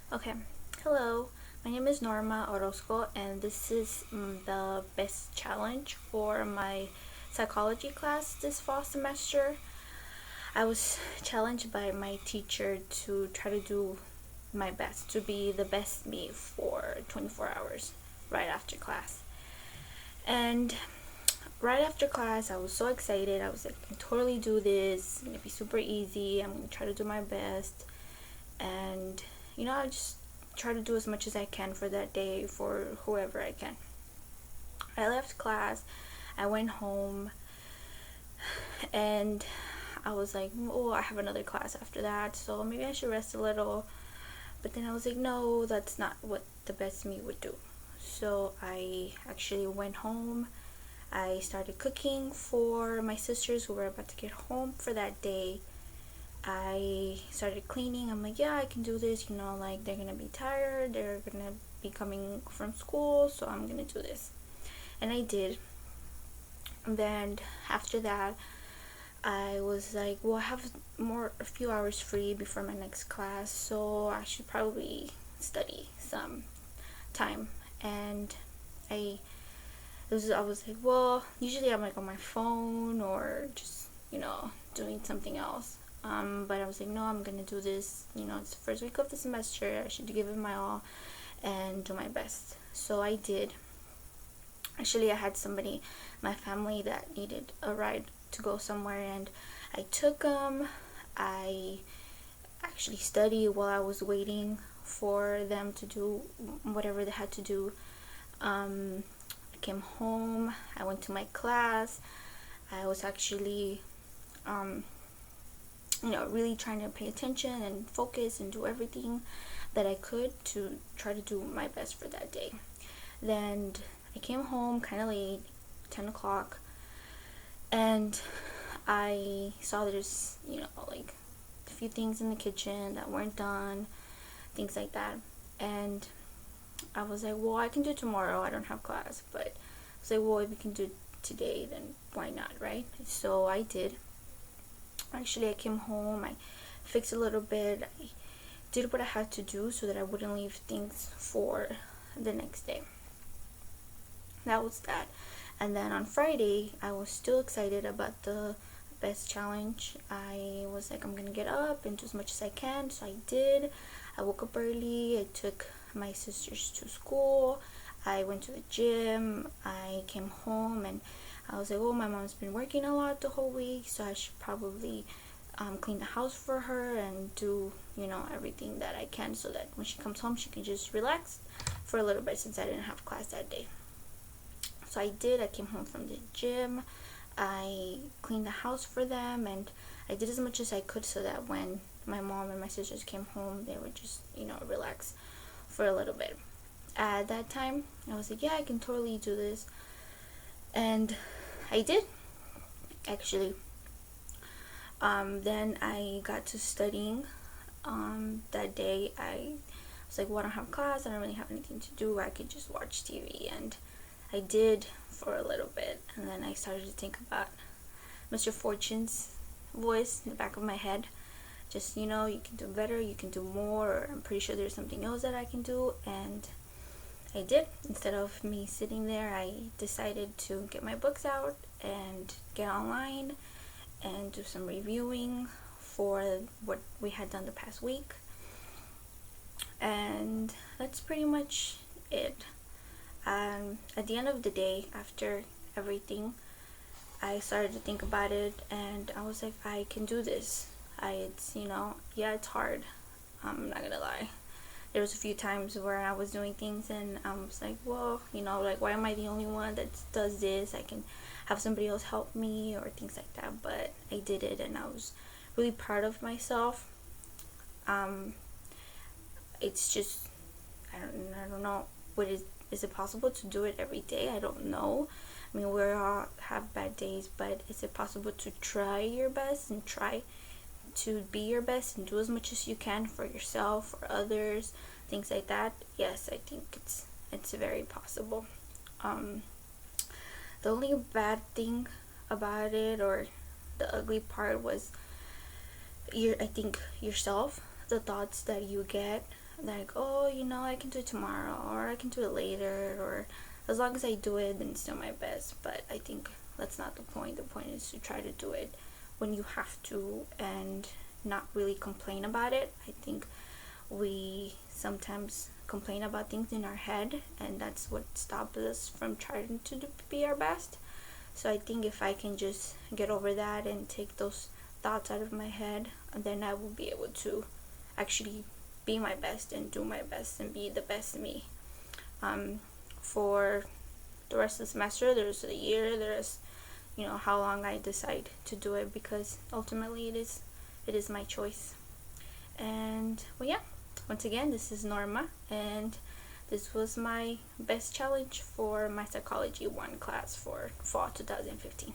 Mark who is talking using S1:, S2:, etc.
S1: Okay, hello. My name is Norma Orozco, and this is the best challenge for my psychology class this fall semester. I was challenged by my teacher to try to do my best to be the best me for 24 hours right after class. And right after class, I was so excited. I was like, I can totally do this. It's gonna be super easy. I'm gonna try to do my best. And I just try to do as much as I can for that day for whoever I can. I left class, I went home, and I was like, oh, I have another class after that, so maybe I should rest a little. But then I was like, no, that's not what the best me would do. So I actually went home. I started cooking for my sisters who were about to get home for that day. I started cleaning. I'm like, yeah, I can do this. Like they're gonna be tired. They're gonna be coming from school, so I'm gonna do this. And I did. And then after that, I was like, well, I have a few hours free before my next class, so I should probably study some time. And I I was like, well, usually I'm like on my phone or just doing something else. But I was like, no, I'm gonna do this. It's the first week of the semester. I should give it my all and do my best. So I did. Actually, I had somebody, my family, that needed a ride to go somewhere, and I took them. I actually studied while I was waiting for them to do whatever they had to do. I came home. I went to my class. I was actually really trying to pay attention and focus and do everything that I could to try to do my best for that day. Then I came home kind of late, 10 o'clock, and I saw there's, like a few things in the kitchen that weren't done, things like that. And I was like, well, I can do tomorrow. I don't have class. But I was like, well, if we can do today, then why not, right? So I did. Actually, I came home. I fixed a little bit. I did what I had to do so that I wouldn't leave things for the next day. That was that. And then on Friday, I was still excited about the best challenge. I was like, I'm gonna get up and do as much as I can. So I did. I woke up early. I took my sisters to school. I went to the gym. I came home and I was like, oh, my mom's been working a lot the whole week, so I should probably clean the house for her and do, everything that I can so that when she comes home, she can just relax for a little bit since I didn't have class that day. So I did. I came home from the gym. I cleaned the house for them, and I did as much as I could so that when my mom and my sisters came home, they would just, relax for a little bit. At that time, I was like, yeah, I can totally do this. And I did, actually. Then I got to studying. That day, I was like, well, I don't have class. I don't really have anything to do. I could just watch TV. And I did for a little bit. And then I started to think about Mr. Fortune's voice in the back of my head. Just, you can do better. You can do more. Or I'm pretty sure there's something else that I can do. And I did. Instead of me sitting there, I decided to get my books out and get online and do some reviewing for what we had done the past week. And that's pretty much it. At the end of the day, after everything, I started to think about it and I was like, I can do this. Yeah, it's hard. I'm not gonna lie. There was a few times where I was doing things and I was like, well, like, why am I the only one that does this? I can have somebody else help me or things like that. But I did it and I was really proud of myself. It's just, I don't know, is it possible to do it every day? I don't know. I mean, we all have bad days, but is it possible to try your best and try to be your best and do as much as you can for yourself, for others, things like that? Yes, I think it's very possible. The only bad thing about it, or the ugly part, was I think yourself, the thoughts that you get like, oh, I can do it tomorrow, or I can do it later, or as long as I do it, then it's still my best. But I think that's not the point. The point is to try to do it when you have to and not really complain about it. I think we sometimes complain about things in our head, and that's what stops us from trying to be our best. So I think if I can just get over that and take those thoughts out of my head, then I will be able to actually be my best and do my best and be the best me. For the rest of the semester, there's a year, there's how long I decide to do it, because ultimately it is my choice. And well, yeah, once again, this is Norma, and this was my best challenge for my Psychology 1 class for fall 2015.